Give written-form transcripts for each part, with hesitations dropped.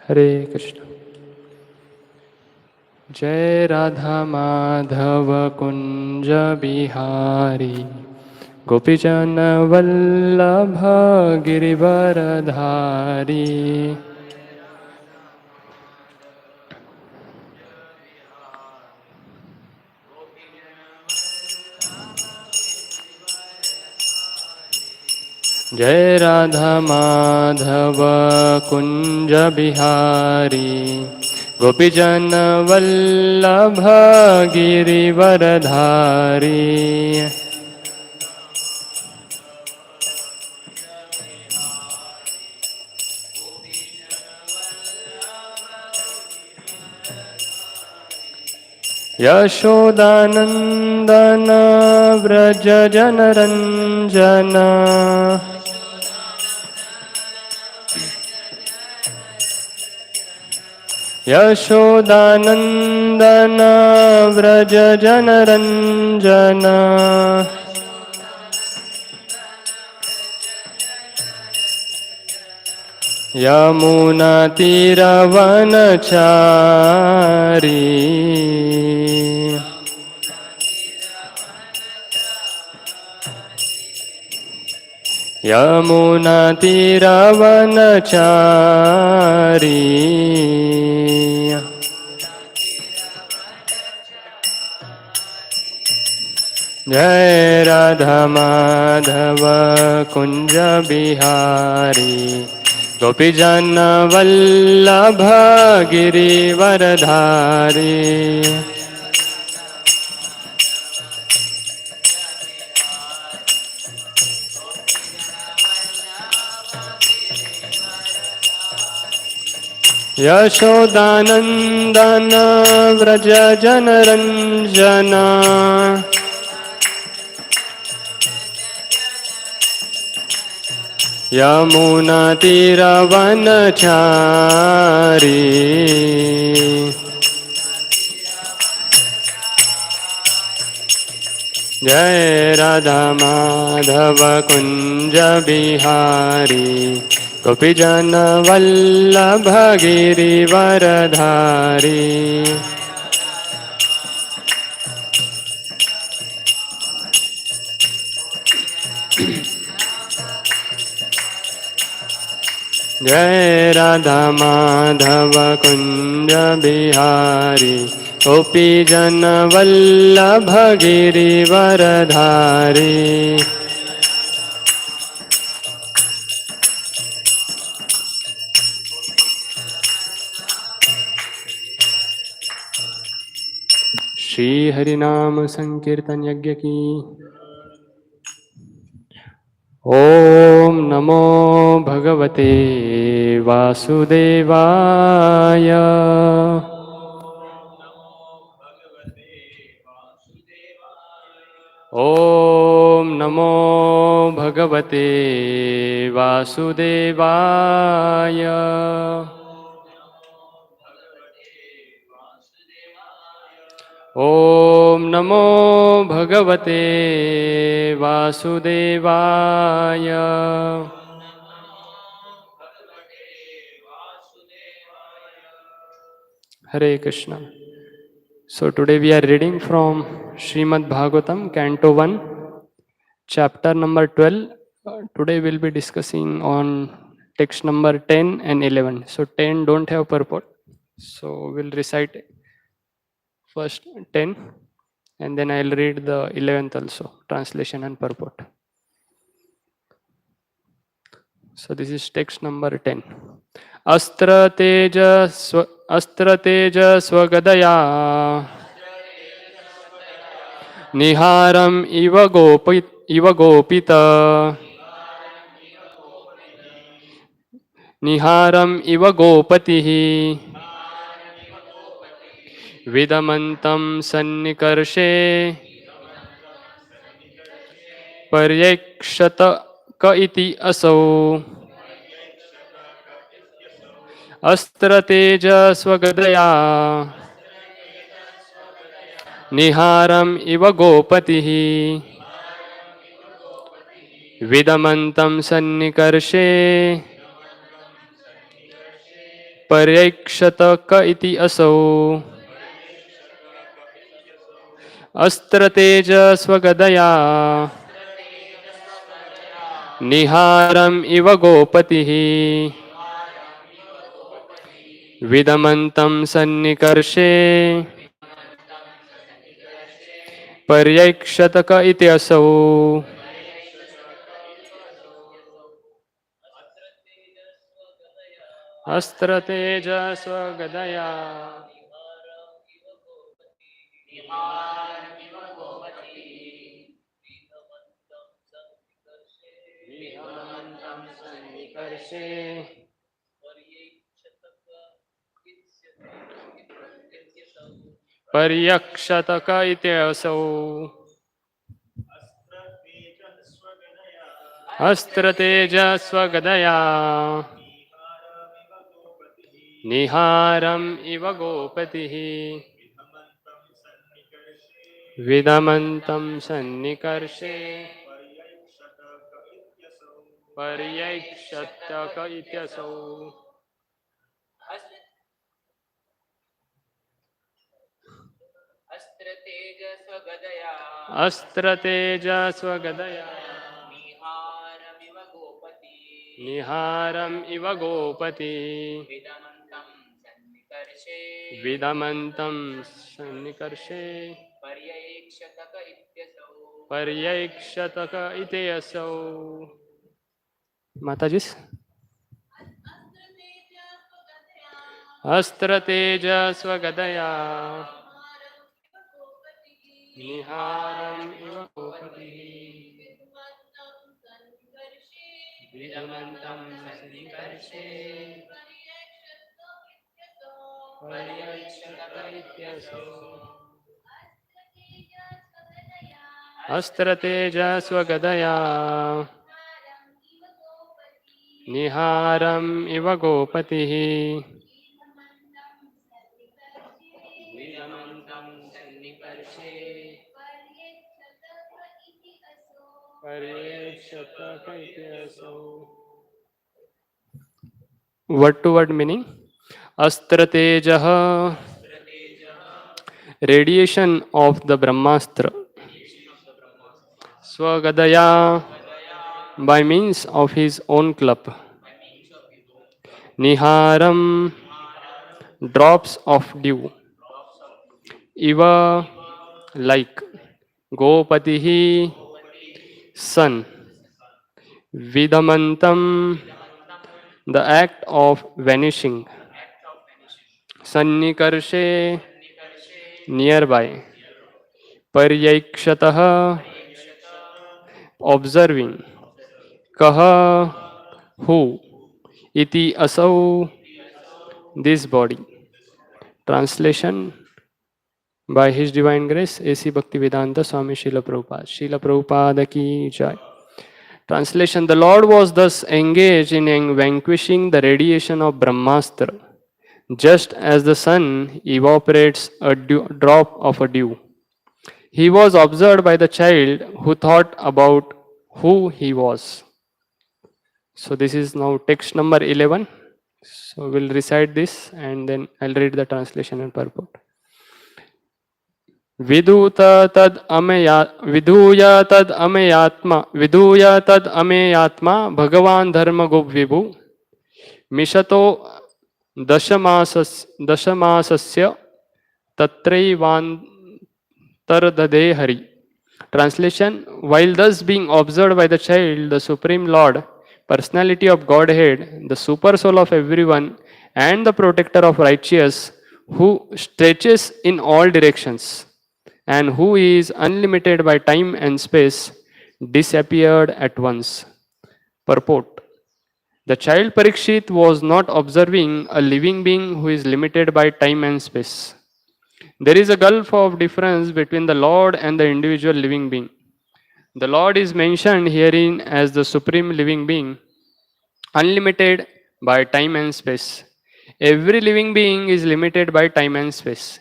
हरे कृष्ण। जय राधा माधव कुंज बिहारी, गोपीजन वल्लभ गिरिवरधारी। जय राधा माधव कुंज बिहारी, गोपीजन वल्लभ गिरिवरधारी। यशोदानंदन व्रज जनरंजन, यशोदानंदन व्रज जनरंजन। यमुना तीरवनचारी, यमुना तीरवनचारी। जय राधा माधव कुंज बिहारी, गोपीजन वल्लभ गिरिवरधारी। यशोदानंदन व्रज जनरंजन, यमुना तीरवनचारी। जय राधा माधव कुंज बिहारी, गोपीजन वल्लभ गिरिवरधारी। जय राधा माधव कुंज बिहारी, गोपीजन वल्लभ गिरिवरधारी। श्री हरिनाम संकीर्तन यज्ञ की। ओम नमो भगवते वासुदेवाय। ओम नमो भगवते वासुदेवाय। ओम नमो भगवते वासुदेवाय। Hare Krishna. So today we are reading from Srimad Bhagavatam, Canto 1, chapter number 12. Today we'll be discussing on text number 10 and 11. So 10 don't have purport. So we'll recite first 10 and then I'll read the 11th also, translation and purport. So this is text number 10. Astra teja swagdaya niharam iva gopita niharam iva gopatihi vidamantam sannikarshe paryakshata ka iti asau. अस्त्र तेज स्वगदया निहारम इव गोपतिः विदमन्तं सन्निकर्षे पर्यैक्षत क इति असौ अस्त्रतेजस्वगदया निहारम् इव गोपतिः विदमन्तं सन्निकर्षे पर्यैक्षत क इति असौ अस्त्रतेजस्वगदया विदमन्तं सन्निकर्षे पर्यक्षत क इति असौ अस्त्रतेजस्वगदया निहारम् इव गोपतिः विदमन्तं सन्निकर्षे पर्यैक्षत क इत्यसौ अस्त्रतेजस्वगदया निहारम् इव गोपति विदमन्तं सन्निकर्षे पर्यैक्षत क इति असौ माताजी अस्त्रतेजस्वगदया निहारम् इव गोपतिः विदमन्तं सन्निकर्षे पर्यैक्षत इत्यसौ अस्त्रतेजस्वगदया निहारम् इव गोपतिः विदमन्तं सन्निकर्षे पर्यैक्षत इत्यसौ word to word meaning अस्त्रतेजः radiation of the brahmastra swagadaya by means of his own club niharam drops of dew iva like gopatihi sun vidamantam the act of vanishing sannikarshe nearby paryaikshatah observing kaha who iti asau this body. Translation by His Divine Grace A.C. Bhaktivedanta Swami Srila Prabhupada. Srila Prabhupada ki jai. Translation: the Lord was thus engaged in vanquishing the radiation of Brahmastra, just as the sun evaporates a drop of a dew. He was observed by the child who thought about who he was. So this is now text number 11. So we'll recite this and then I'll read the translation and purport. विधूय तद अमेयात्मा भगवान धर्म गुप विभु मिशतो दशमासस्य तत्रैवान्तर्दधे Hari. Translation: while thus being observed by the child, the Supreme Lord, personality of Godhead, the super soul of everyone, and the protector of righteous, who stretches in all directions, and who is unlimited by time and space, disappeared at once. Purport: the child Parikshit was not observing a living being who is limited by time and space. There is a gulf of difference between the Lord and the individual living being. The Lord is mentioned herein as the supreme living being, unlimited by time and space. Every living being is limited by time and space.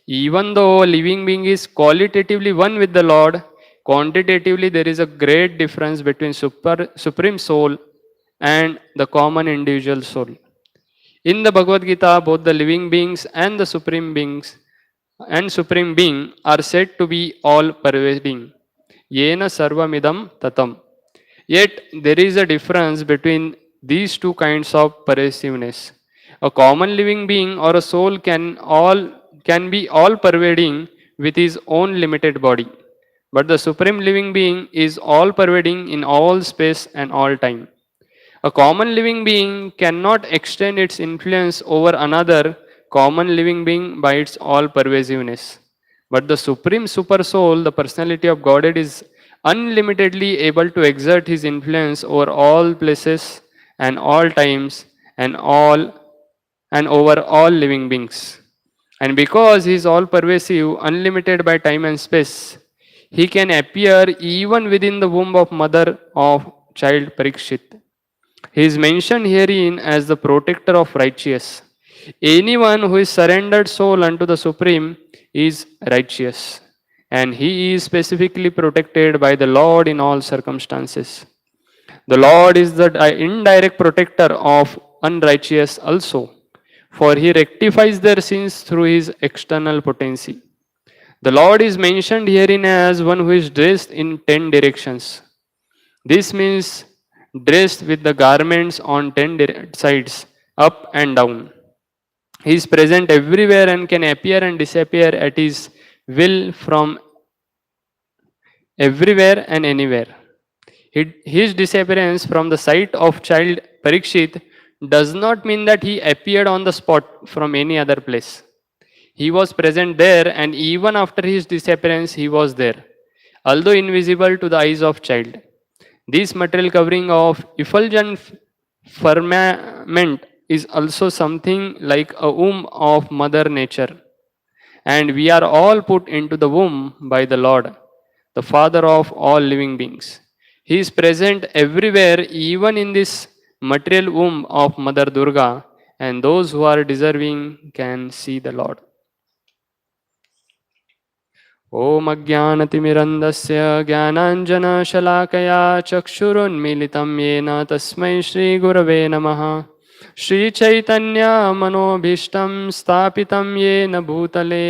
Even though a living being is qualitatively one with the Lord, quantitatively there is a great difference between supreme soul and the common individual soul. In the Bhagavad Gita, both the living beings and the supreme beings and supreme being are said to be all pervading. Yena sarvamidam tatam. Yet there is a difference between these two kinds of pervasiveness. A common living being or a soul can be all pervading with his own limited body. But the supreme living being is all pervading in all space and all time. A common living being cannot extend its influence over another common living being by its all pervasiveness. But the supreme super soul, the personality of Godhead, is unlimitedly able to exert his influence over all places and all times and over all living beings. And because he is all pervasive, unlimited by time and space, he can appear even within the womb of mother of child Parikshit. He is mentioned herein as the protector of righteous. Anyone who is surrendered soul unto the Supreme is righteous, and he is specifically protected by the Lord in all circumstances. The Lord is the indirect protector of unrighteous also, for he rectifies their sins through his external potency. The Lord is mentioned herein as one who is dressed in 10 directions. This means dressed with the garments on 10 sides, up and down. He is present everywhere and can appear and disappear at his will from everywhere and anywhere. His disappearance from the sight of child Parikshit does not mean that he appeared on the spot from any other place. He was present there, and even after his disappearance, he was there, although invisible to the eyes of child. This material covering of effulgent firmament is also something like a womb of Mother Nature, and we are all put into the womb by the Lord, the Father of all living beings. He is present everywhere, even in this material womb of Mother Durga, and those who are deserving can see the Lord. ॐ अज्ञानतिमिरन्दस्य ज्ञानाञ्जनशलाकया चक्षुरुन्मीलितं येन तस्मै श्रीगुरवे नमः श्रीचैतन्यमनोभीष्टं स्थापितं येन भूतले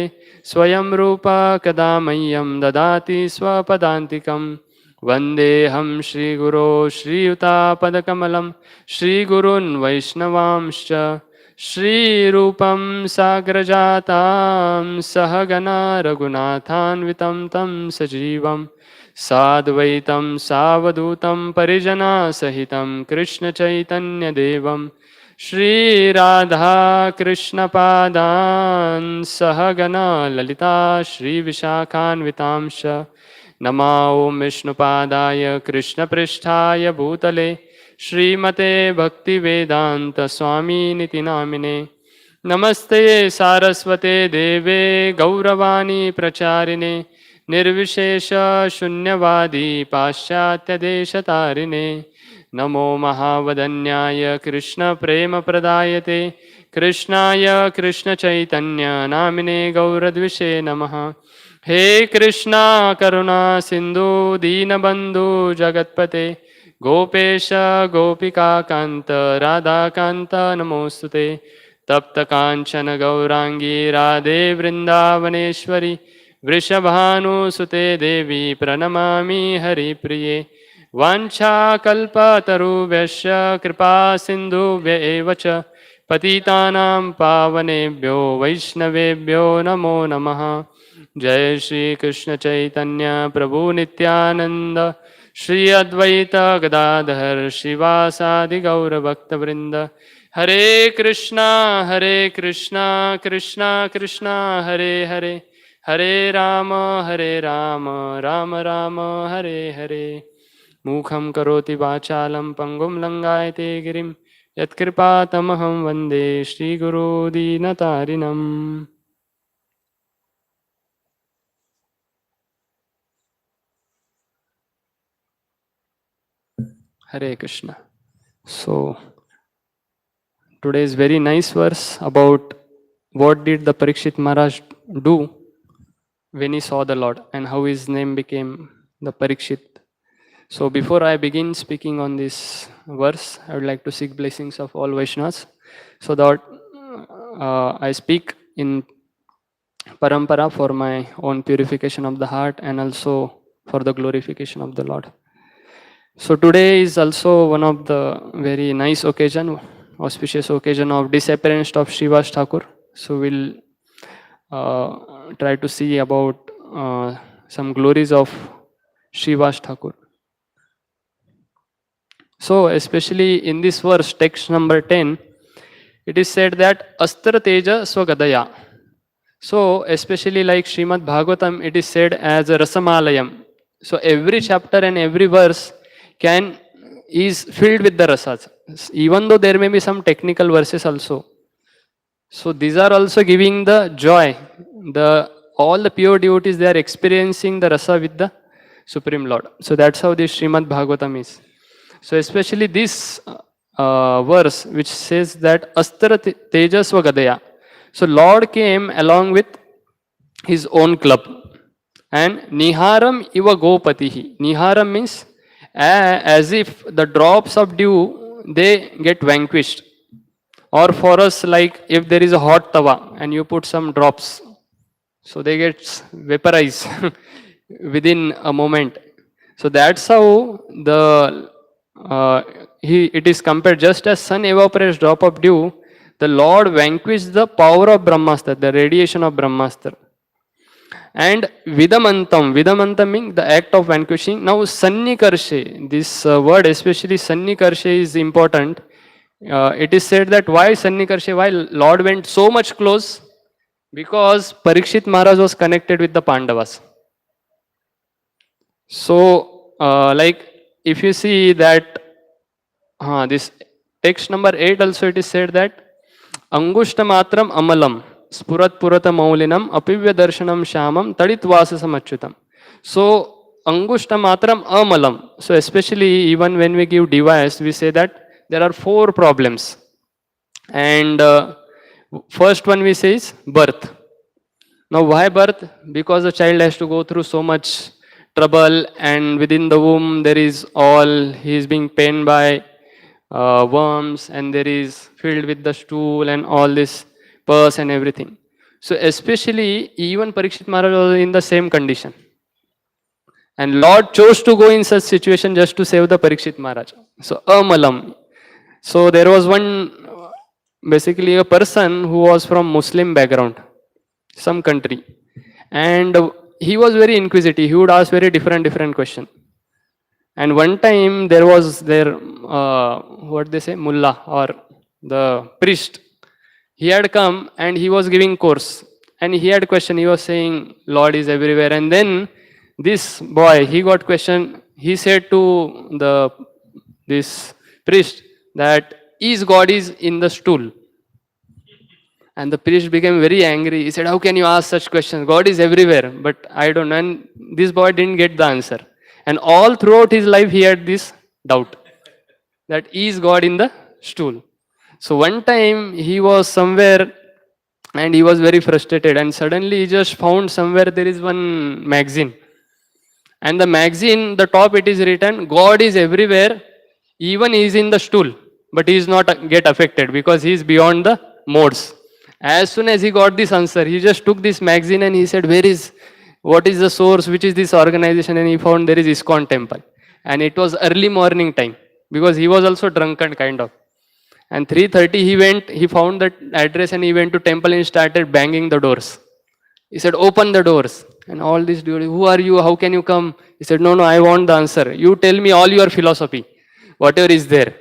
स्वयं रूपा कदा मह्यं ददाति स्वपदान्तिकं वन्देऽहं श्रीगुरो श्रीयुतापदकमलं श्रीगुरून् वैष्णवांश्च श्रीरूपं साग्रजातां सहगना रघुनाथान्वितं तं सजीवं साद्वैतं सावधूतं परिजनासहितं कृष्णचैतन्यदेवं श्रीराधाकृष्णपादान् सहगना ललिता श्रीविशाखान्वितांश्च नमा ॐ विष्णुपादाय कृष्णपृष्ठाय भूतले श्रीमते भक्तिवेदांत स्वामीनिति नामिने नमस्ते सारस्वते देवे गौरवाणी प्रचारिणे निर्विशेष शून्यवादी पाश्चात्यदेशतारिणे नमो महावदन्याय कृष्ण प्रेम प्रदायते कृष्णाय कृष्ण चैतन्य नामिने गौरद्विषे नमः हे कृष्णा करुणा सिंधु दीनबंधु जगत्पते गोपेश गोपिका कांत राधा कांत नमोस्तुते तप्त कांचन गौरांगी राधे वृंदावनेश्वरी वृषभानुसुते देवी प्रणमामि हरिप्रिये वाञ्छाकल्पतरुभ्यश्च कृपा सिन्धुभ्य एव च पतितानां पावनेभ्यो वैष्णवेभ्यो नमो नमः जय श्री कृष्ण चैतन्य प्रभु नित्यानंद श्री अद्वैत गदाधर शिवासादि गौर भक्त वृंद हरे कृष्णा कृष्णा कृष्णा हरे हरे हरे राम राम राम हरे हरे मूखं करोति वाचालं पंगुं लंघयते गिरिं यत्कृपातमहं वन्दे श्रीगुरो दीनतारिणम् Hare Krishna. So today's very nice verse about what did the Parikshit Maharaj do when he saw the Lord and how his name became the Parikshit. So before I begin speaking on this verse, I would like to seek blessings of all Vaishnavas so that I speak in parampara for my own purification of the heart and also for the glorification of the Lord. So today is also one of the very nice occasion, auspicious occasion of disappearance of Srivas Thakur. So we'll try to see about some glories of Srivas Thakur. So especially in this verse, text number 10, it is said that Astra Teja Swagadaya. So especially like Srimad Bhagavatam, it is said as a Rasamalayam. So every chapter and every verse is filled with the rasas. Even though there may be some technical verses also. So these are also giving the joy. All the pure devotees, they are experiencing the rasa with the Supreme Lord. So that's how this Srimad Bhagavatam is. So especially this verse which says that Astra Tejas Gadaya. So Lord came along with his own club. And Niharam Iva Gopatihi. Niharam means as if the drops of dew, they get vanquished. Or for us, like if there is a hot tawa and you put some drops, so they get vaporized within a moment. So that's how it is compared. Just as sun evaporates drop of dew, the Lord vanquished the power of Brahmastra, the radiation of Brahmastra. And Vidamantam means the act of vanquishing. Now Sannikarshe, this word especially Sannikarshe is important. It is said that why Sannikarshe, why Lord went so much close? Because Parikshit Maharaj was connected with the Pandavas. So like if you see that this text number 8 also it is said that Angushta Matram Amalam Spurat Purata Maulinam Apivya Darshanam Shamam Tadit Vasasam Achyutam. So Angushta Matram Amalam. So especially even when we give device, we say that there are 4 problems. And first one we say is birth. Now why birth? Because the child has to go through so much trouble, and within the womb there is he is being pained by worms, and there is filled with the stool and all this pus and everything. So especially even Parikshit Maharaj was in the same condition. And Lord chose to go in such situation just to save the Parikshit Maharaj. So Amalam. So there was basically a person who was from Muslim background, some country. And he was very inquisitive. He would ask very different question. And one time there was what they say, mullah or the priest. He had come and he was giving course. And he had question. He was saying, Lord is everywhere. And then this boy, he got question. He said to this priest that is God is in the stool. And the priest became very angry. He said, how can you ask such questions? God is everywhere, but I don't know. And this boy didn't get the answer. And all throughout his life, he had this doubt that is God in the stool. So one time he was somewhere and he was very frustrated, and suddenly he just found somewhere there is one magazine. And the magazine, the top it is written, God is everywhere, even he is in the stool, but he is not get affected because he is beyond the modes. As soon as he got this answer, he just took this magazine and he said, what is the source, which is this organization? And he found there is ISKCON temple. And it was early morning time because he was also drunken kind of. And 3:30 he found that address and he went to temple and started banging the doors. He said, open the doors. And all these dudes, who are you? How can you come? He said, no, I want the answer. You tell me all your philosophy, whatever is there.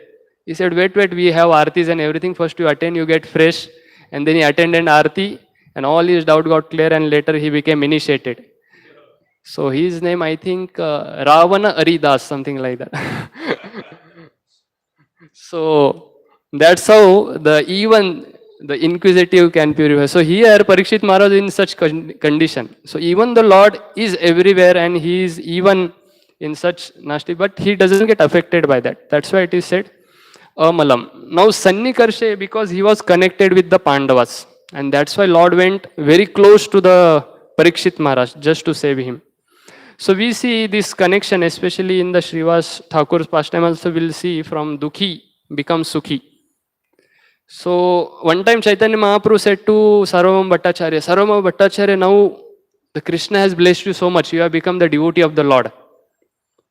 He said, wait, we have aartis and everything. First you attend, you get fresh. And then he attended aarti and all his doubt got clear, and later he became initiated. So his name, I think, Ravana Aridas, something like that. So that's how even the inquisitive can purify. So here Parikshit Maharaj is in such condition. So even the Lord is everywhere and he is even in such nasty, but he doesn't get affected by that. That's why it is said Amalam. Now Sannikarshe, because he was connected with the Pandavas, and that's why Lord went very close to the Parikshit Maharaj just to save him. So we see this connection, especially in the Srivas Thakur's pastime also we'll see from Dukhi becomes Sukhi. So one time Chaitanya Mahaprabhu said to Sarvabhauma Bhattacharya, Sarvabhauma Bhattacharya, now the Krishna has blessed you so much, you have become the devotee of the Lord.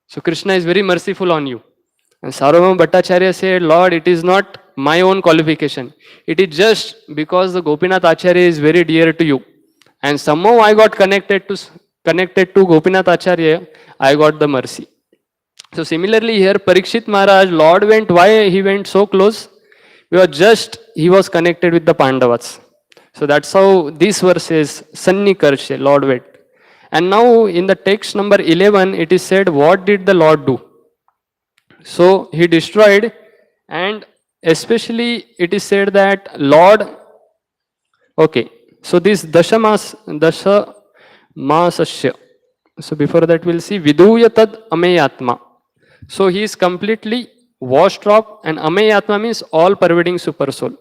So Krishna is very merciful on you. And Sarvabhauma Bhattacharya said, Lord, it is not my own qualification. It is just because the Gopinath Acharya is very dear to you. And somehow I got connected to Gopinath Acharya, I got the mercy. So similarly here, Parikshit Maharaj, Lord went, why he went so close? Because he was connected with the Pandavas. So that's how this verse says, Sannikarshe, Lord went. And now in the text number 11, it is said, what did the Lord do? So he destroyed, and especially it is said that Lord, okay, so this Dashamasasya. So before that we'll see Viduyatad Ameyatma. So he is completely washed off, and Ameyatma means all pervading super soul.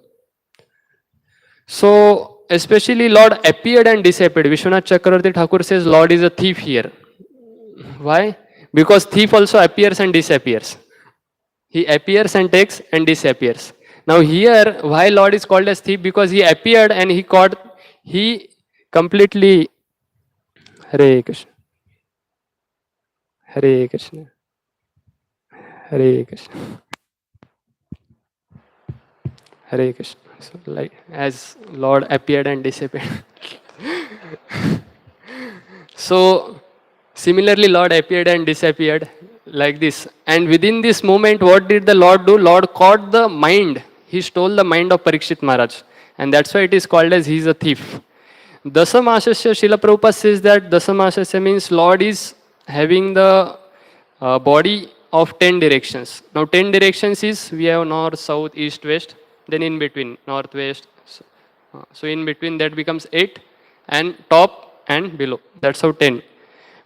So especially Lord appeared and disappeared. Vishwanath Chakravarti Thakur says Lord is a thief here. Why? Because thief also appears and disappears. He appears and takes and disappears. Now here, why Lord is called as thief? Because he appeared and he completely, Hare Krishna, Hare Krishna, Hare Krishna, Hare Krishna. So like as Lord appeared and disappeared. So similarly Lord appeared and disappeared like this. And within this moment, what did the Lord do? Lord caught the mind. He stole the mind of Parikshit Maharaj. And that's why it is called as he is a thief. Dasamasasya, Srila Prabhupada says that Dasamasasya means Lord is having the body of 10 directions. Now 10 directions is, we have north, south, east, west, then in between, northwest. So in between that becomes 8, and top and below. That's how 10.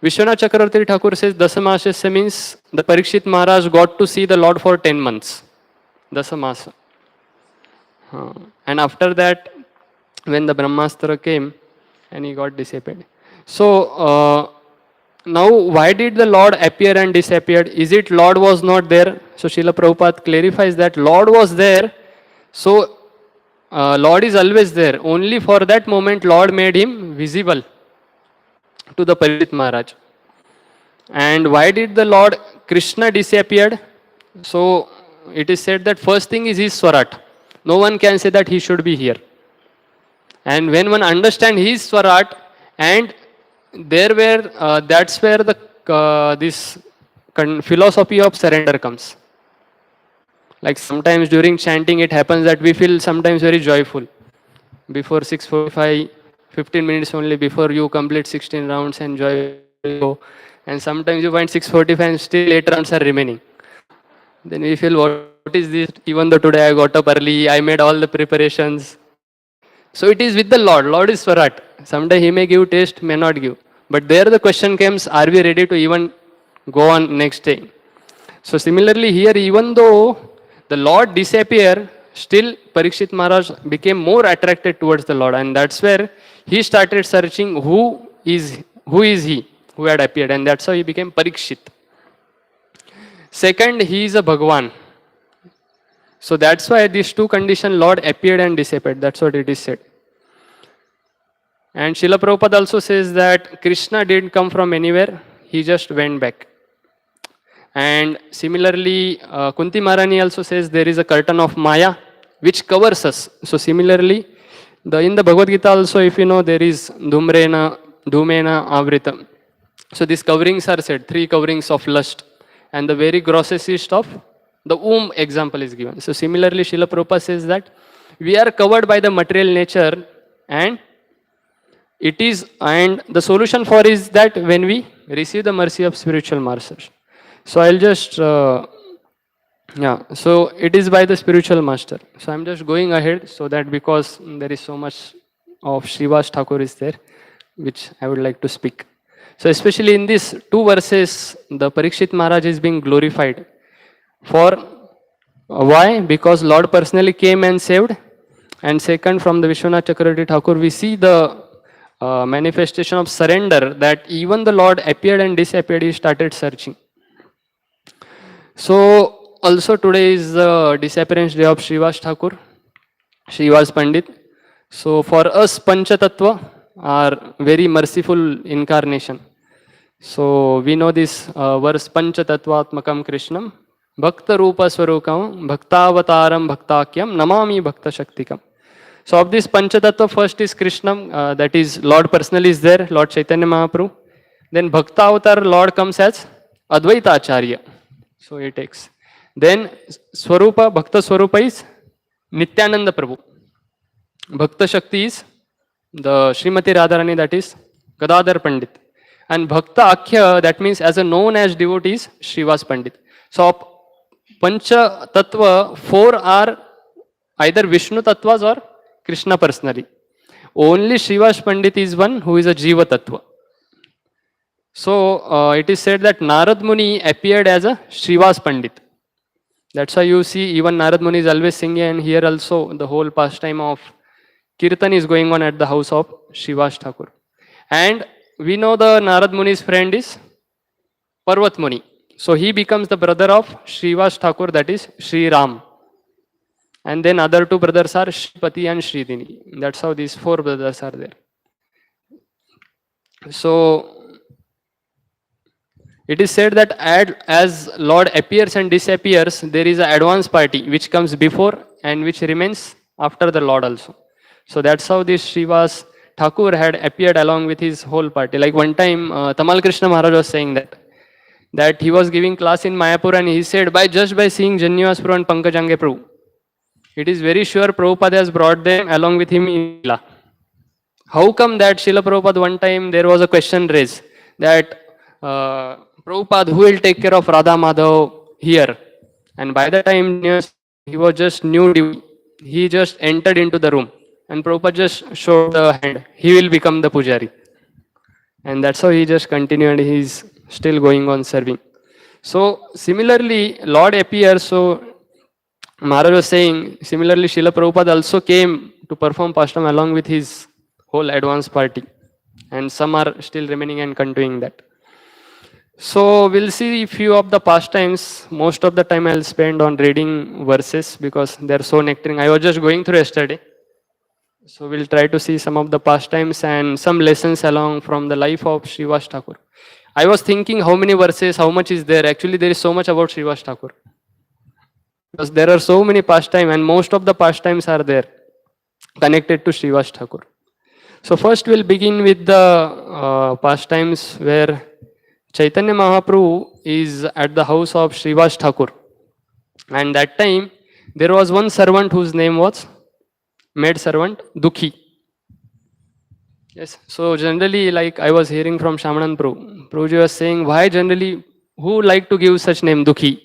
Vishwanath Chakravarti Thakur says Dasamasasya means the Parikshit Maharaj got to see the Lord for 10 months. Dasamasa. And after that, when the Brahmastra came, and he got disappeared. So now why did the Lord appear and disappeared? Is it Lord was not there? So Srila Prabhupada clarifies that Lord was there. So Lord is always there. Only for that moment Lord made him visible to the Parikshit Maharaj. And why did the Lord Krishna disappeared? So it is said that first thing is his Swarat. No one can say that he should be here. And when one understands his Swarat, and that's where the this philosophy of surrender comes. Like sometimes during chanting it happens that we feel sometimes very joyful. Before 6:45, 15 minutes only before you complete 16 rounds and joy go. And sometimes you find 6:45 and still 8 rounds are remaining. Then we feel, what is this? Even though today I got up early, I made all the preparations. So it is with the Lord. Lord is Swarat. Someday he may give taste, may not give. But there the question comes, are we ready to even go on next day? So similarly here, even though the Lord disappeared, still Parikshit Maharaj became more attracted towards the Lord. And that's where he started searching who is he who had appeared. And that's how he became Parikshit. Second, he is a Bhagwan. So that's why these two conditions, Lord appeared and disappeared. That's what it is said. And Srila Prabhupada also says that Krishna didn't come from anywhere. He just went back. And similarly, Kunti Maharani also says there is a curtain of Maya which covers us. So similarly, in the Bhagavad Gita also, if you know, there is Dhumena Avrita. So these coverings are said, 3 coverings of lust. And the very grossest of the womb example is given. So similarly, Srila Prabhupada says that we are covered by the material nature, and the solution for is that when we receive the mercy of spiritual masters. So I'll just, so it is by the spiritual master. So I'm just going ahead so that because there is so much of Srivas Thakur is there, which I would like to speak. So especially in these 2 verses, the Parikshit Maharaj is being glorified. For why? Because Lord personally came and saved. And second, from the Vishwanath Chakravarti Thakur, we see the manifestation of surrender, that even the Lord appeared and disappeared, he started searching. So also today is the disappearance day of Srivas Thakur, Srivas Pandit. So for us, Panchatattva are very merciful incarnation. So we know this verse, Panchatattvatmakam Krishnam, Bhakta Rupa Swarukam, Bhaktavataram Bhaktakyam, Namami Bhakta Shaktikam. So of this Panchatattva, first is Krishnam, that is Lord personally is there, Lord Chaitanya Mahaprabhu. Then Bhaktavatar, Lord comes as Advaita Acharya. So he takes. Then Swarupa, Bhakta Swarupa is Nityananda Prabhu. Bhakta Shakti is the Srimati Radharani, that is Gadadhar Pandit. And Bhakta Akhya, that means as a known as devotee, is Srivas Pandit. So Pancha Tattva, four are either Vishnu Tattvas or Krishna personally. Only Srivas Pandit is one who is a Jiva Tattva. So it is said that Narad Muni appeared as a Srivas Pandit. That's why you see even Narad Muni is always singing, and here also the whole pastime of Kirtan is going on at the house of Srivas Thakur. And we know the Narad Muni's friend is Parvat Muni. So he becomes the brother of Srivas Thakur, that is Sri Ram. And then other two brothers are Shripati and Sridini. That's how these four brothers are there. So it is said that as Lord appears and disappears, there is an advance party which comes before and which remains after the Lord also. So that's how this Srivas Thakur had appeared along with his whole party. Like one time, Tamal Krishna Maharaj was saying that he was giving class in Mayapur, and he said, just by seeing Jannivas Prabhu and Pankajange Prabhu, it is very sure Prabhupada has brought them along with him in Leela. How come that Srila Prabhupada, one time there was a question raised that Prabhupada, who will take care of Radha Madhav here? And by the time he was just new, he just entered into the room, and Prabhupada just showed the hand, he will become the pujari. And that's how he just continued, he's still going on serving. So similarly, Lord appears. So Maharaj was saying, similarly, Srila Prabhupada also came to perform pastime along with his whole advance party. And some are still remaining and continuing that. So we'll see a few of the pastimes. Most of the time I'll spend on reading verses because they're so nectaring. I was just going through yesterday. So we'll try to see some of the pastimes and some lessons along from the life of Srivas Thakur. I was thinking how many verses, how much is there. Actually, there is so much about Srivas Thakur. Because there are so many pastimes, and most of the pastimes are there connected to Srivas Thakur. So first we'll begin with the pastimes where Chaitanya Mahaprabhu is at the house of Srivas Thakur. And that time there was one servant whose name was maid servant Dukhi. Yes, so generally, like I was hearing from Shamanan Prabhuji was saying, why generally, who like to give such name Dukhi?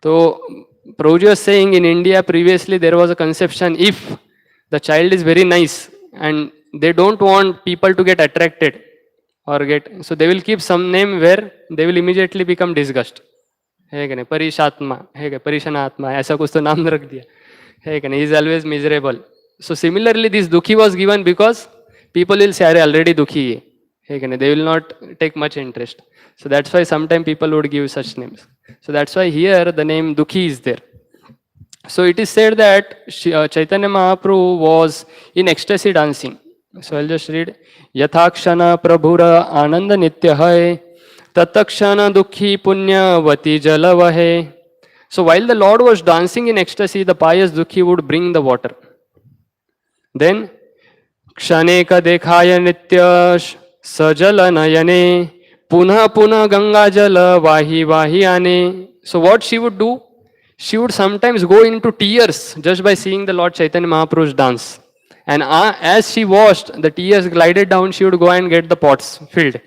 So Prabhuji was saying in India previously there was a conception, if the child is very nice and they don't want people to get attracted or get, so they will keep some name where they will immediately become disgust. है क्या नहीं, परिशात्मा है क्या, परिशनात्मा, ऐसा कुछ तो नाम रख दिया है क्या नहीं, he is always miserable. So similarly this Dukhi was given because people will say, अरे already Dukhi है क्या नहीं, they will not take much interest. So that's why sometimes people would give such names. So that's why here the name Dukhi is there. So it is said that Chaitanya Mahaprabhu was in ecstasy dancing. So I'll just read. Yathakshana prabhura ananda nitya hai, tatakshana dukhi punyavati jalavahe. So while the Lord was dancing in ecstasy, the pious Dukhi would bring the water. Then kshaneka dekhaya nitya sajala nayane, punha punha ganga jala vahi vahi ane. So what she would do? She would sometimes go into tears just by seeing the Lord Chaitanya Mahaprabhu's dance. And as she watched, the tears glided down, she would go and get the pots filled.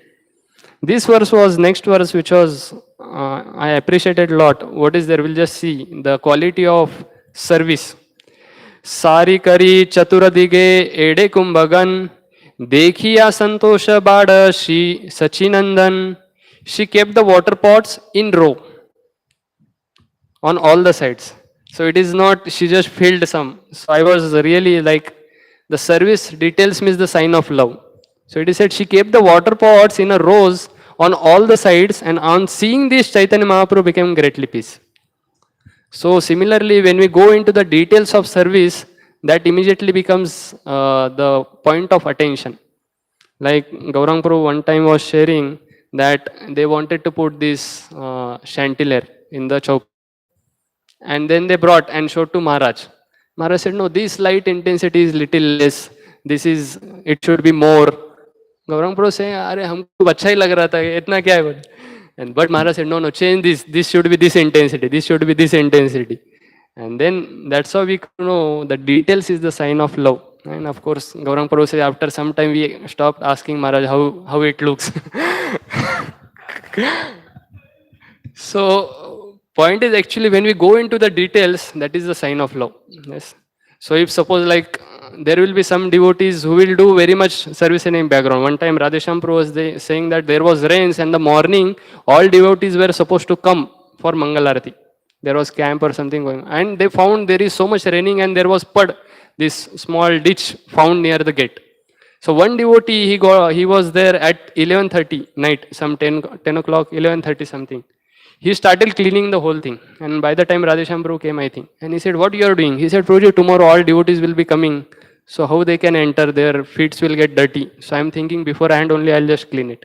This verse was next verse, which was, I appreciated a lot. What is there? We'll just see the quality of service. Sari kari chatura dige ede kumbhagan, dekhiya santosha bada Shri Sachinandan. She kept the water pots in row on all the sides. So it is not, she just filled some. So I was really like, The service details means the sign of love. So it is said she kept the water pots in a rows on all the sides, and on seeing this, Chaitanya Mahaprabhu became greatly pleased. So similarly, when we go into the details of service, that immediately becomes the point of attention. Like Gaurang Prabhu one time was sharing that they wanted to put this chandelier in the chowk, and then they brought and showed to Maharaj. Maharaj said, no, this light intensity is little less. This is, it should be more. Gaurang Prabhu saying, अरे हमको अच्छा ही लग रहा था, इतना क्या है बोले. And but Maharaj said, no, no, change this. This should be this intensity. This should be this intensity. And then that's how we know the details is the sign of love. And of course, Gaurang Prabhu said, after some time we stopped asking Maharaj how it looks. So point is actually when we go into the details, that is the sign of love. Yes. So if suppose like there will be some devotees who will do very much service in background. One time Radhesham Prabhu was saying that there was rains and the morning all devotees were supposed to come for Mangalarati. There was camp or something going on. And they found there is so much raining and there was pud, this small ditch found near the gate. So one devotee, he was there at 11:30 night, some 10 o'clock, 11:30 something. He started cleaning the whole thing. And by the time Radhesham Prabhu came, I think. And he said, what you are doing? He said, Prabhuji, tomorrow all devotees will be coming. So how they can enter? Their feet will get dirty. So I am thinking beforehand only I'll just clean it.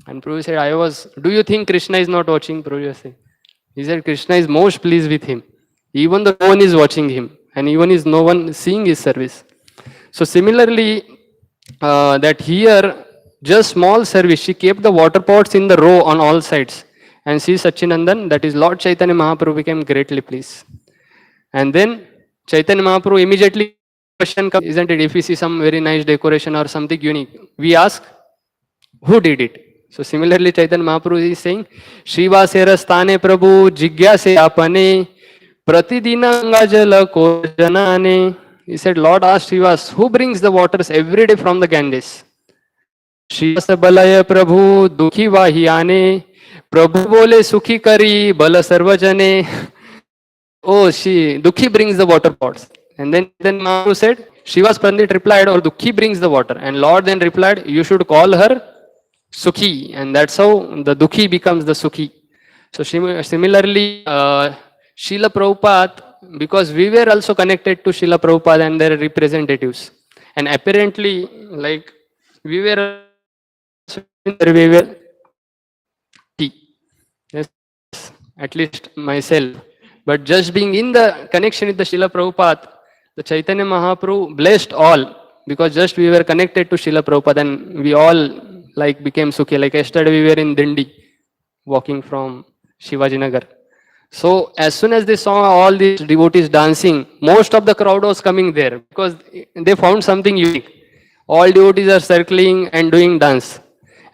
And Prabhu said, do you think Krishna is not watching? Prabhu said. He said, Krishna is most pleased with him. Even though no one is watching him. And even is no one seeing his service. So similarly, that here, just small service, she kept the water pots in the row on all sides. And see Sachinandan, that is Lord Chaitanya Mahaprabhu, became greatly pleased. And then Chaitanya Mahaprabhu immediately question comes, isn't it? If we see some very nice decoration or something unique, we ask, who did it? So similarly, Chaitanya Mahaprabhu is saying, Shrivasera Sthane Prabhu Jigyase Apane Pratidina Angajala Kojanane. He said, Lord asked Srivas, who brings the waters every day from the Ganges? Shrivasa Balaya Prabhu Dukhi Vahiane Prabhu Bole Sukhi Kari Bala Sarvajane. Oh, Dukhi brings the water pots. And then Mahaprabhu said, Srivas Pandit replied, or Dukhi brings the water. And Lord then replied, you should call her Sukhi. And that's how the Dukhi becomes the Sukhi. So similarly, Srila Prabhupada, because we were also connected to Srila Prabhupada and their representatives. And apparently, like, we were yes, at least myself. But just being in the connection with the Srila Prabhupada, the Chaitanya Mahaprabhu blessed all, because just we were connected to Srila Prabhupada and we all like became Sukhi. Like yesterday we were in Dindi, walking from Shivaji Nagar. So as soon as they saw all these devotees dancing, most of the crowd was coming there because they found something unique. All devotees are circling and doing dance.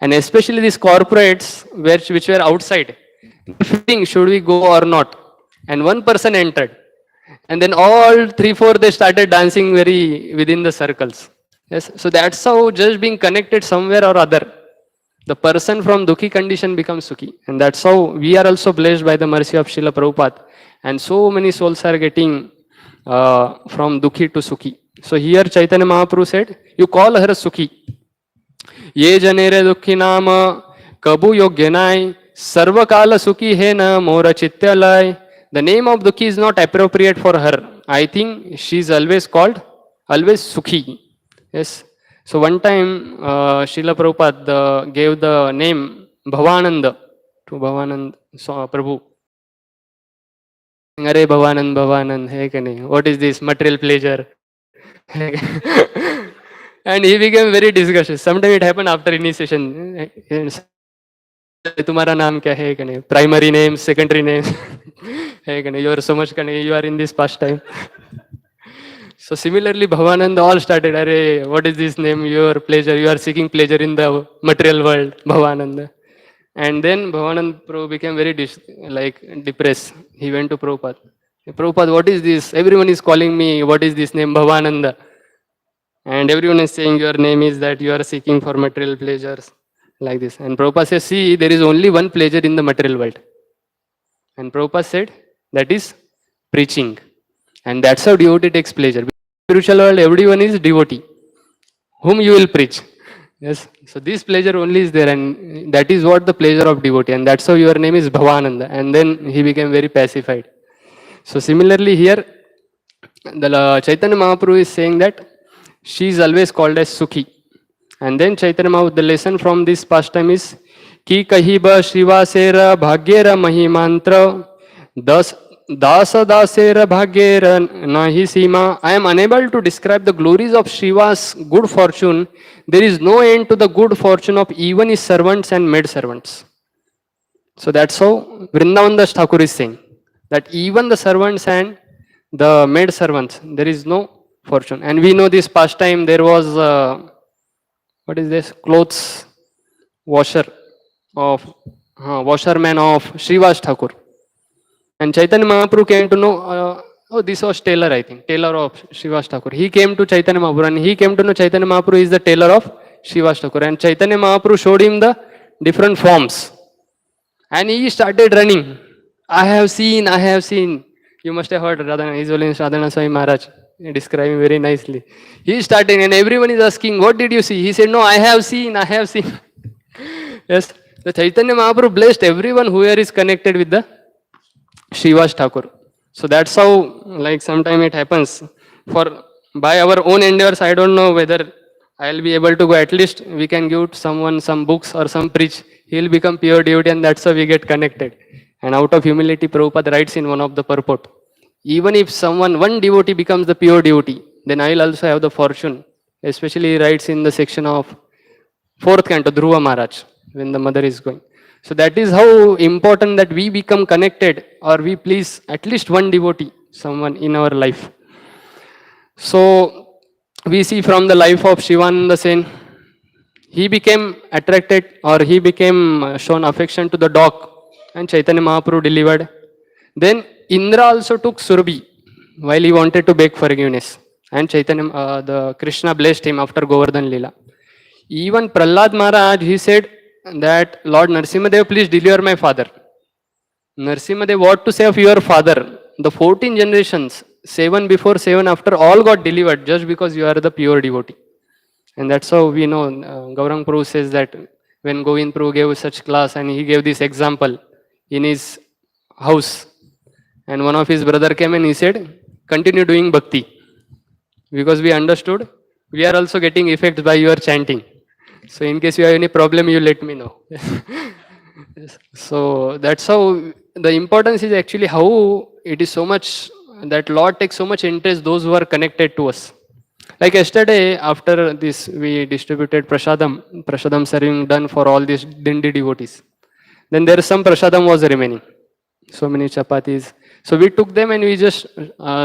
And especially these corporates which were outside, feeling should we go or not. And one person entered. And then all 3-4 they started dancing very within the circles. Yes. So that's how just being connected somewhere or other, the person from Dukhi condition becomes Sukhi. And that's how we are also blessed by the mercy of Srila Prabhupada. And so many souls are getting from Dukhi to Sukhi. So here Chaitanya Mahaprabhu said, you call her Sukhi. Ye janere Dukhi nama kabu yogyanai sarvakala Sukhi he na mora chityalai. The name of Dukhi is not appropriate for her. I think she is always called, always Sukhi. Yes. So one time, Srila Prabhupada gave the name Bhavananda to Bhavanand Prabhu. Are Bhavanand, Bhavanand, hey ke nahi? What is this? Material pleasure. And he became very disgusted. Sometimes it happened after initiation. Tumhara naam kya hai ke nahi? Primary name, secondary name. Hey ke nahi? You are so much, you are in this pastime. So similarly, Bhavananda all started, Arey, what is this name? Your pleasure, you are seeking pleasure in the material world, Bhavananda. And then Bhavananda Prabhu became very depressed. He went to Prabhupada. Prabhupada, what is this? Everyone is calling me, what is this name, Bhavananda? And everyone is saying your name is that you are seeking for material pleasures, like this. And Prabhupada says, see, there is only one pleasure in the material world. And Prabhupada said, that is preaching. And that's how devotee takes pleasure. spiritual world, everyone is devotee, whom you will preach. Yes. So this pleasure only is there, and that is what the pleasure of devotee, and that's how your name is Bhavananda. And then he became very pacified. So similarly here, the Chaitanya Mahaprabhu is saying that she is always called as Sukhi. And then Chaitanya Mahaprabhu, the lesson from this pastime is Ki kahiba Shivasera Bhagyera Mahimantra Das Dasa Dasera Bhagyera Nahi Sima. I am unable to describe the glories of Shiva's good fortune. There is no end to the good fortune of even his servants and maid servants. So that's how Vrindavan Das Thakur is saying that even the servants and the maid servants, there is no fortune. And we know this pastime, there was, what is this, clothes washer of, washerman of Srivas Thakur. And Chaitanya Mahaprabhu came to know, this was tailor, I think, tailor of Srivas Thakur. He came to Chaitanya Mahaprabhu and he came to know Chaitanya Mahaprabhu is the tailor of Srivas Thakur. And Chaitanya Mahaprabhu showed him the different forms. And he started running. I have seen, I have seen. You must have heard Radhana, His Holiness Radhana Swami Maharaj describing very nicely. He started and everyone is asking, what did you see? He said, no, I have seen, I have seen. Yes, the Chaitanya Mahaprabhu blessed everyone who is connected with the Srivas Thakur. So that's how, like, sometime it happens. For by our own endeavors, I don't know whether I'll be able to go. At least we can give to someone some books or some preach. He'll become pure devotee, and that's how we get connected. And out of humility, Prabhupada writes in one of the purport, even if someone, one devotee becomes the pure devotee, then I'll also have the fortune. Especially he writes in the section of 4th canto, Dhruva Maharaj, when the mother is going. So that is how important that we become connected or we please at least one devotee, someone in our life. So we see from the life of Shivananda Sen, he became attracted or he became shown affection to the dog and Chaitanya Mahaprabhu delivered. Then Indra also took Surabhi while he wanted to beg forgiveness. And Chaitanya, the Krishna blessed him after Govardhan Lila. Even Prahlad Maharaj, he said that, Lord Narsimhadev, please deliver my father. Narsimhadev, what to say of your father? The 14 generations, 7 before, 7 after, all got delivered just because you are the pure devotee. And that's how we know, Gaurang Prabhu says that when Govind Prabhu gave such class and he gave this example in his house, and one of his brother came and he said, continue doing bhakti. Because we understood, we are also getting effects by your chanting. So in case you have any problem, you let me know. So that's how the importance is actually how it is so much that Lord takes so much interest those who are connected to us. Like yesterday, after this, we distributed prasadam serving done for all these Dindi devotees. Then there some prasadam was remaining, so many chapatis. So we took them and we just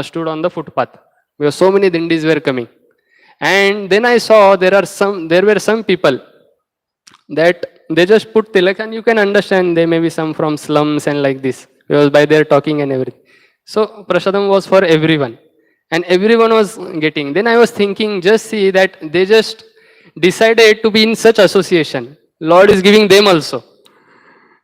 stood on the footpath. Because so many Dindis were coming. And then I saw there were some people that they just put tilak, and you can understand they may be some from slums and like this. Because by their talking and everything. So prasadam was for everyone. And everyone was getting. Then I was thinking, just see that they just decided to be in such association. Lord is giving them also.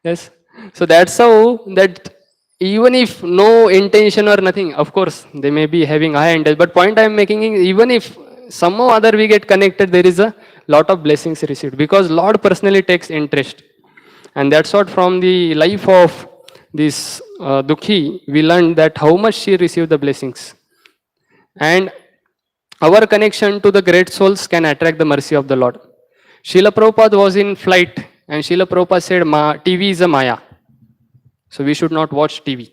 Yes. So that's how that even if no intention or nothing, of course, they may be having high intent. But point I am making is even if somehow other we get connected, there is a lot of blessings received because Lord personally takes interest. And that's what from the life of this Dukhi, we learned that how much she received the blessings. And our connection to the great souls can attract the mercy of the Lord. Srila Prabhupada was in flight and Srila Prabhupada said, TV is a Maya. So we should not watch TV.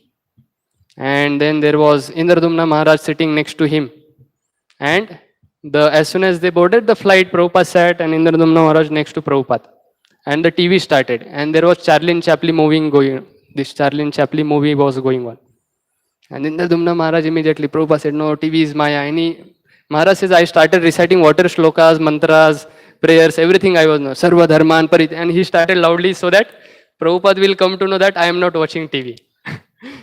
And then there was Indradumna Maharaj sitting next to him. And as soon as they boarded the flight, Prabhupada sat and Indradumna Maharaj next to Prabhupada. And the TV started. And there was Charlie Chaplin movie going. This Charlie Chaplin movie was going on. And Indradumna Maharaj immediately, Prabhupada said, no, TV is Maya. Maharaj says, I started reciting water shlokas, mantras, prayers, everything I was know. Sarva Dharman Parit. And he started loudly so that Prabhupada will come to know that I am not watching TV.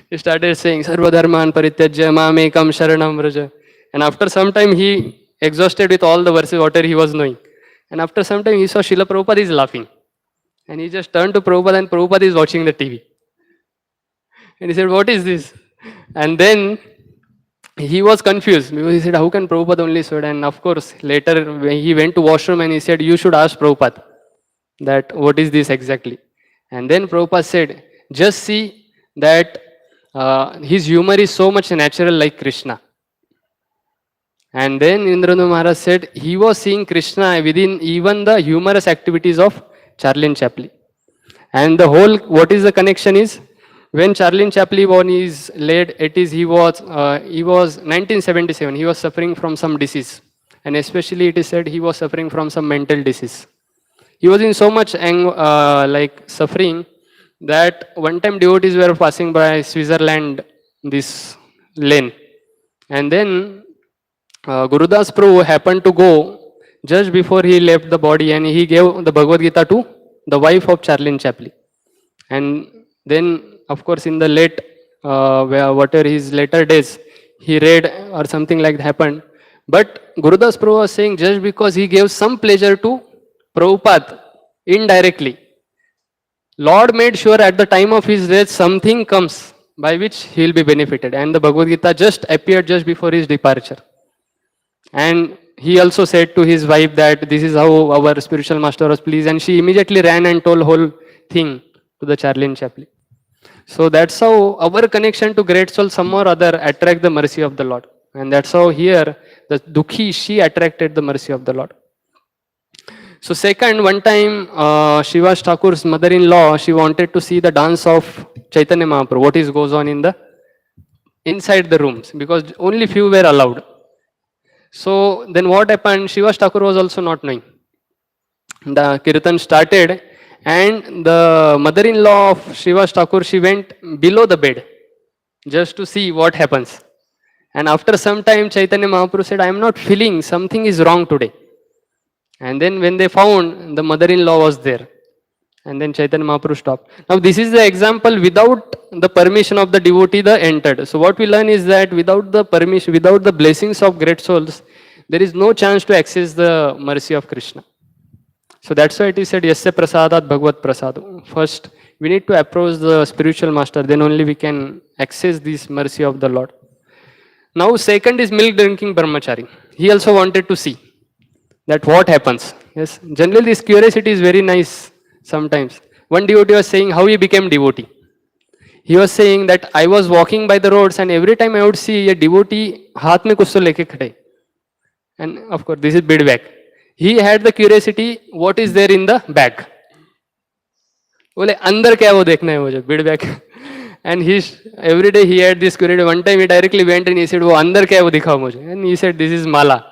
He started saying, Sarva Dharman Parityajya Mamekam Sharanam Vraja. And after some time, he exhausted with all the verses, whatever he was knowing. And after some time, he saw Srila Prabhupada is laughing. And he just turned to Prabhupada and Prabhupada is watching the TV. And he said, what is this? And then he was confused because he said, how can Prabhupada only said? And of course, later when he went to washroom and he said, you should ask Prabhupada that what is this exactly. And then Prabhupada said, just see that his humor is so much natural like Krishna. And then Indranu Maharaj said he was seeing Krishna within even the humorous activities of Charlene Chaplin. And the whole, what is the connection is, when Charlene Chaplin was his late 80s, he was 1977, he was suffering from some disease. And especially it is said he was suffering from some mental disease. He was in so much like suffering that one time devotees were passing by Switzerland, this lane. And then Gurudas Prabhu happened to go just before he left the body and he gave the Bhagavad Gita to the wife of Charlene Chaplin. And then, of course, in the late, whatever his later days, he read or something like that happened. But Gurudas Prabhu was saying just because he gave some pleasure to Prabhupada indirectly, Lord made sure at the time of his death something comes by which he will be benefited. And the Bhagavad Gita just appeared just before his departure. And he also said to his wife that this is how our spiritual master was pleased. And she immediately ran and told whole thing to the Charlene Chaplin. So that's how our connection to great soul some or other attract the mercy of the Lord. And that's how here the Dukhi, she attracted the mercy of the Lord. So second, one time Shiva's Thakur's mother-in-law, she wanted to see the dance of Chaitanya Mahaprabhu, what is goes on in the inside the rooms, because only few were allowed. So then what happened, Shiva's Thakur was also not knowing. The Kirtan started and the mother-in-law of Shiva's Thakur, she went below the bed just to see what happens. And after some time, Chaitanya Mahaprabhu said, I am not feeling, something is wrong today. And then when they found, the mother-in-law was there. And then Chaitanya Mahaprabhu stopped. Now this is the example without the permission of the devotee, the entered. So what we learn is that without the permission, without the blessings of great souls, there is no chance to access the mercy of Krishna. So that's why it is said, Yasya prasadat bhagavad prasadu. First, we need to approach the spiritual master, then only we can access this mercy of the Lord. Now second is milk drinking brahmachari. He also wanted to see that what happens. Yes, generally this curiosity is very nice sometimes. One devotee was saying how he became devotee. He was saying that I was walking by the roads and every time I would see a devotee हाथ में कुछ तो लेके खड़े. And of course this is bid bag. He had the curiosity what is there in the bag. बोले अंदर क्या वो देखना है मुझे bid bag. And every day he had this curiosity. One time he directly went and he said वो अंदर क्या है वो दिखाओ मुझे. And he said this is mala.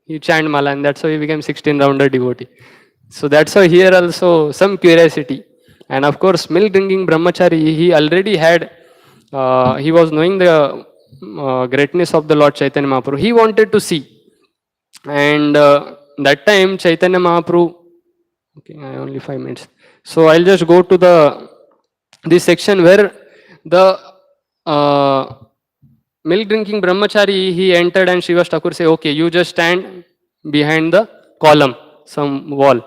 He chant mala and that's how he became 16-rounder devotee. So that's how here also some curiosity. And of course milk drinking brahmachari, he already had, he was knowing the greatness of the Lord Chaitanya Mahaprabhu. He wanted to see. And that time Chaitanya Mahaprabhu, okay, I only 5 minutes. So I'll just go to this section where the milk drinking brahmachari, he entered and Shiva Thakur said, okay, you just stand behind the column, some wall.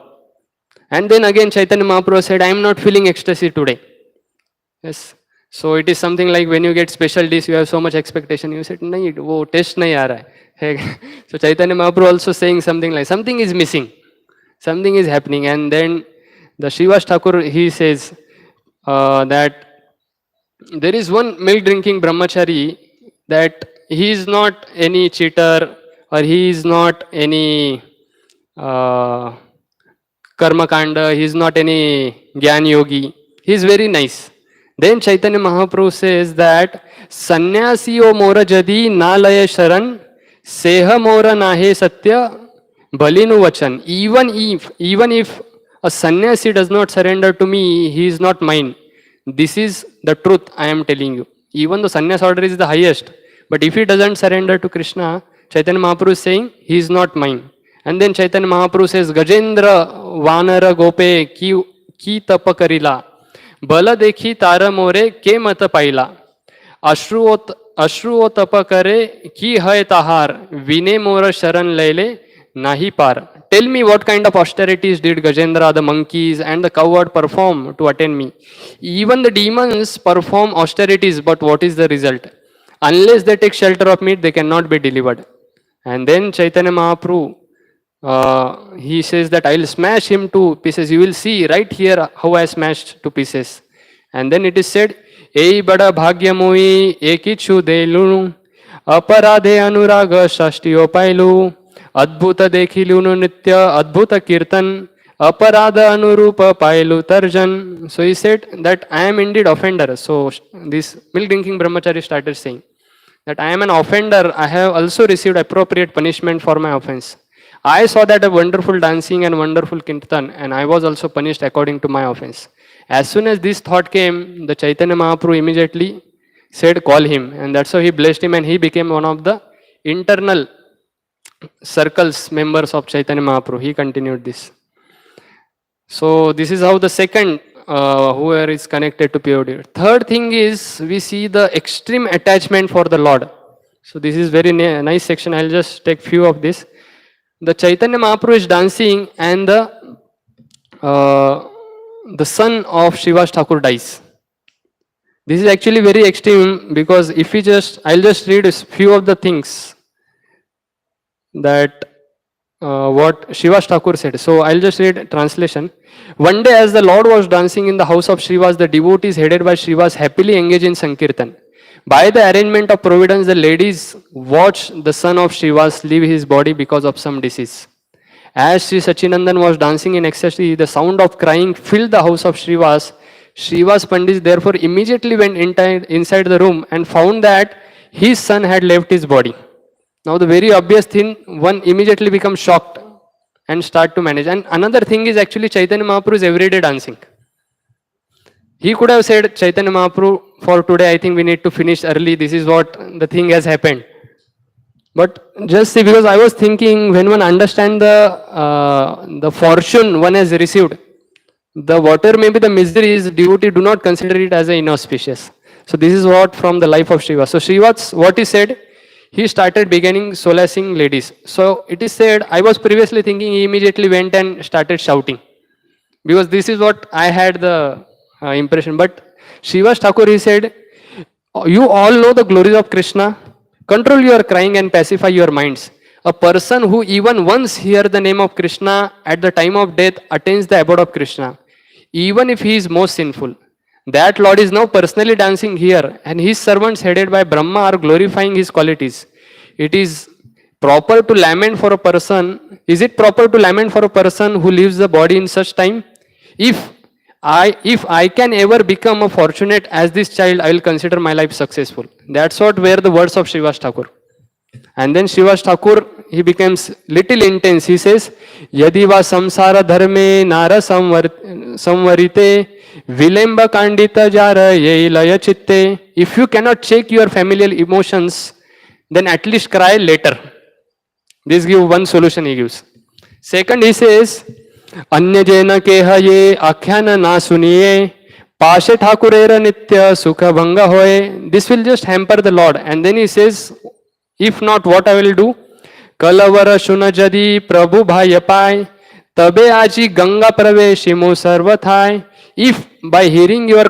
And then again Chaitanya Mahaprabhu said, I am not feeling ecstasy today. Yes. So it is something like when you get special dish, you have so much expectation. You said, nahi, wo taste nahi aa raha hai. So Chaitanya Mahaprabhu also saying something like, something is missing. Something is happening. And then the Shiva Thakur, he says that there is one milk drinking brahmachari, that he is not any cheater or he is not any karma kanda, he is not any gyan yogi. He is very nice. Then Chaitanya Mahaprabhu says that Sannyasi o mora jadi na laya sharan seha mora nahe satya balinu vachan. Even if a sannyasi does not surrender to me, he is not mine. This is the truth I am telling you. Even though sannyas order is the highest, but if he doesn't surrender to Krishna, Chaitanya Mahaprabhu is saying he is not mine. And then Chaitanya Mahaprabhu says, Gajendra vanara gope ki tapa karila, bala dekhi tara more ke mata paila, ashruo tapa kare ki hai tahar, vine mora sharan lele nahi par. Tell me what kind of austerities did Gajendra, the monkeys and the coward perform to attain me? Even the demons perform austerities, but what is the result? Unless they take shelter of me, they cannot be delivered. And then Chaitanya Mahaprabhu, he says that I'll smash him to pieces. You will see right here how I smashed to pieces. And then it is said, Ei bada bhagya moi ekichu delu aparadhe anuraga shashtiyo pailu adbhuta dekhilu nitya adbhuta kirtan aparadha anurupa pailu tarjan. So he said that I am indeed offender. So this milk drinking brahmachari started saying that I am an offender. I have also received appropriate punishment for my offense. I saw that a wonderful dancing and wonderful kirtan, and I was also punished according to my offense. As soon as this thought came, the Chaitanya Mahaprabhu immediately said, call him. And that's how he blessed him, and he became one of the internal circles members of Chaitanya Mahaprabhu. He continued this. So this is how the second whoever is connected to purity. Third thing is we see the extreme attachment for the Lord. So this is very nice section. I'll just take few of this. The Chaitanya Mahaprabhu is dancing, and the son of Srivas Thakur dies. This is actually very extreme, because if we I'll just read a few of the things that what Srivas Thakur said. So I'll just read translation. One day as the Lord was dancing in the house of Srivas, the devotees headed by Srivas happily engaged in Sankirtan. By the arrangement of providence, the ladies watched the son of Srivas leave his body because of some disease. As Sri Sachinandan was dancing in ecstasy, the sound of crying filled the house of Srivas. Srivas Pandit therefore immediately went inside the room and found that his son had left his body. Now the very obvious thing, one immediately becomes shocked and start to manage. And another thing is actually Chaitanya Mahaprabhu is everyday dancing. He could have said, Chaitanya Mahaprabhu, for today I think we need to finish early. This is what the thing has happened. But just see, because I was thinking, when one understands the fortune one has received, the whatever may be the miseries, devotee do not consider it as an inauspicious. So this is what from the life of Srivas. So Srivas, what he said, he started beginning solacing ladies. So it is said, I was previously thinking he immediately went and started shouting. Because this is what I had the impression. But Srivas Thakur, he said, you all know the glories of Krishna. Control your crying and pacify your minds. A person who even once hear the name of Krishna at the time of death attains the abode of Krishna, even if he is most sinful. That Lord is now personally dancing here, and his servants headed by Brahma are glorifying his qualities. It is proper to lament for a person. Is it proper to lament for a person who leaves the body in such time? If I can ever become a fortunate as this child, I will consider my life successful. That's what were the words of Srivas Thakur. And then Srivas Thakur, he becomes little intense. He says, Yadi va samsara dharme nara samvarite vilemba kandita jara yeilaya chitte. If you cannot check your familial emotions, then at least cry later. This gives one solution he gives. Second, he says, अन्य जैन के ये आख्यान ना सुनिए पाशे ठाकुरेर नित्य सुख भंग होए. This will just hamper the Lord. And then he says, if not, what I will do? कलवर सुन जदि प्रभु भाई पाय तबे आजी Ganga प्रवेशिमु सर्वथाय. If by hearing your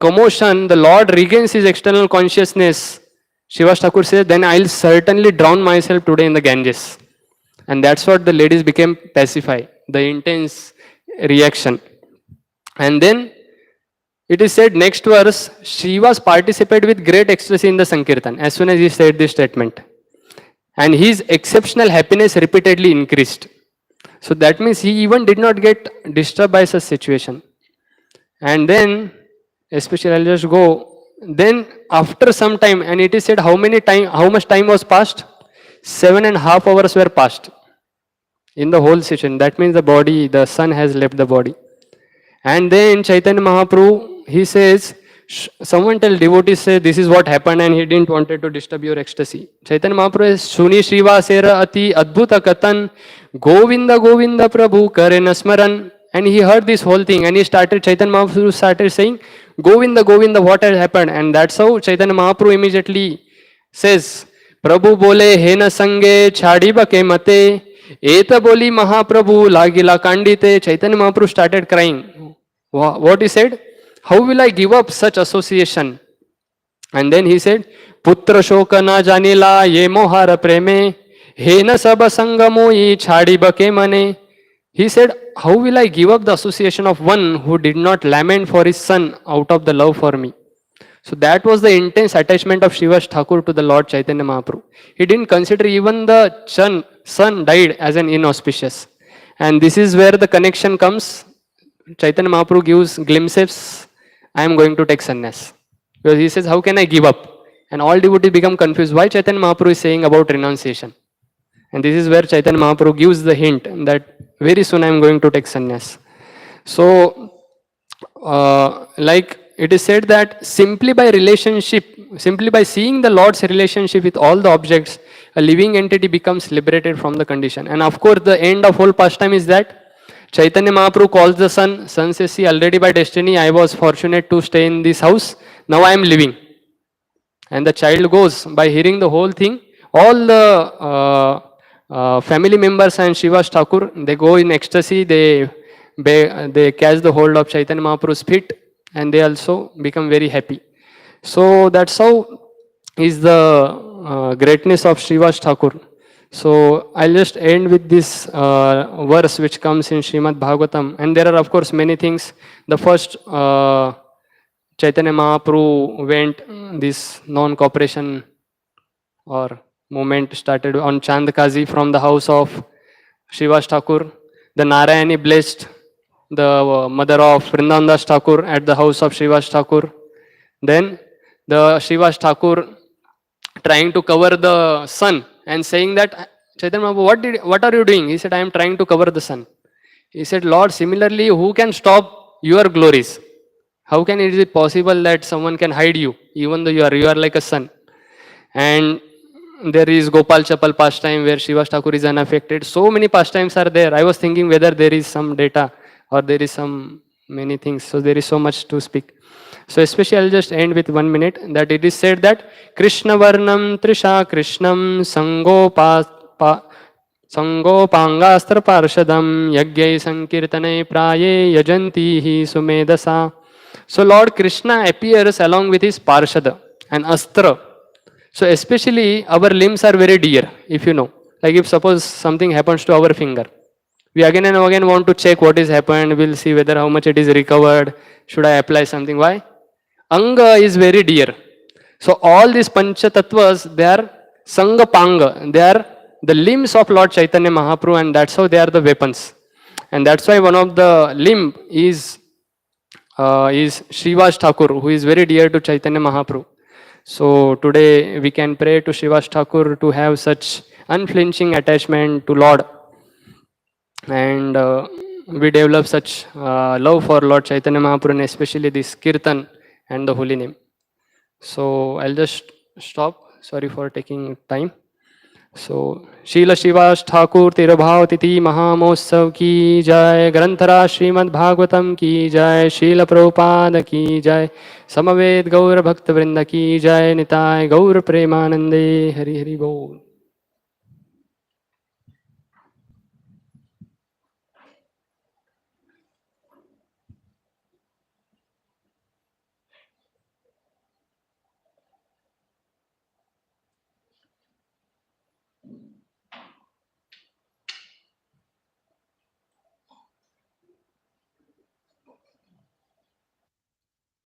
commotion the Lord regains his external consciousness, Srivas Thakur says, then I will certainly drown myself today in the Ganges. And that's what the ladies became pacified, the intense reaction. And then it is said, next verse, Srivas participated with great ecstasy in the Sankirtan as soon as he said this statement. And his exceptional happiness repeatedly increased. So that means he even did not get disturbed by such situation. And then, especially I'll just go, then after some time, and it is said how much time was passed? 7.5 hours were passed in the whole session. That means the son has left the body. And then Chaitanya Mahaprabhu, he says, someone tell devotees, say this is what happened and he didn't wanted to disturb your ecstasy. Chaitanya Mahaprabhu says, Suni Srivasera ati adbhuta katan Govinda Govinda Prabhu karena smaran. And he heard this whole thing and Chaitanya Mahaprabhu started saying, Govinda Govinda, what has happened? And that's how Chaitanya Mahaprabhu immediately says, Prabhu bole hena sange chadiba ke mate eta boli Mahaprabhu lagila kandite. Chaitanya Mahaprabhu started crying. What he said? How will I give up such association? And then he said, पुत्र शोक न जानिला ये मोहार प्रेमे हे न सब संग मोई छाडी बके मने. He said, how will I give up the association of one who did not lament for his son out of the love for me? So that was the intense attachment of Shiva's Thakur to the Lord Chaitanya Mahaprabhu. He didn't consider even the son died as an inauspicious. And this is where the connection comes. Chaitanya Mahaprabhu gives glimpses, I am going to take sannyas. Because he says, how can I give up? And all devotees become confused. Why Chaitanya Mahaprabhu is saying about renunciation? And this is where Chaitanya Mahaprabhu gives the hint that very soon I am going to take sannyas. So, like it is said that simply by seeing the Lord's relationship with all the objects, a living entity becomes liberated from the condition. And of course, the end of whole pastime is that Chaitanya Mahaprabhu calls the son. Son says, see, already by destiny I was fortunate to stay in this house. Now I am living. And the child goes, by hearing the whole thing, all the family members and Shiva's Thakur, they go in ecstasy, they catch the hold of Chaitanya Mahaprabhu's feet, and they also become very happy. So that's how is the greatness of Shiva's Thakur. So I'll just end with this verse which comes in Srimad Bhagavatam, and there are of course many things. The first Chaitanya Mahaprabhu went this non-cooperation or movement started on Chandkazi from the house of Shiva's Thakur. The Narayani blessed the mother of Vrindavandas Thakur at the house of Shiva's Thakur. Then the Shiva's Thakur trying to cover the sun and saying that, Chaitanya Mahaprabhu, what are you doing? He said, I am trying to cover the sun. He said, Lord, similarly, who can stop your glories? How can it be possible that someone can hide you, even though you are like a sun? And there is Gopal Chapal pastime where Shiva Thakur is unaffected. So many pastimes are there. I was thinking whether there is some data or there is some many things. So there is so much to speak. So especially I'll just end with 1 minute that it is said that Krishna Varnam Trisha Krishnam Sangopangastra Parshadam Yagyai Sankirtane Praye Yajanti Sumedasa. So Lord Krishna appears along with his Parshada and Astra. So especially our limbs are very dear, if you know. Like if suppose something happens to our finger, we again and again want to check what is happened, we'll see whether how much it is recovered, should I apply something. Why? Anga is very dear. So all these Pancha Tattvas, they are Sanga Panga, they are the limbs of Lord Chaitanya Mahaprabhu, and that's how they are the weapons. And that's why one of the limb is Shiva's Thakur, who is very dear to Chaitanya Mahaprabhu. So today we can pray to Shiva's Thakur to have such unflinching attachment to Lord, and we develop such love for Lord Chaitanya Mahaprabhu, and especially this Kirtan and the holy name. So I'll just stop. Sorry for taking time. So Srila Shiva's Thakur Tirabhav Titi Mahamotsav ki jai, Granthara Srimad Bhagavatam ki jai, Srila Prabhupada ki jai, Samaved Gaur Bhakta Vrinda ki jai, Nitai Gaur Premanande, Hari Hari Bol.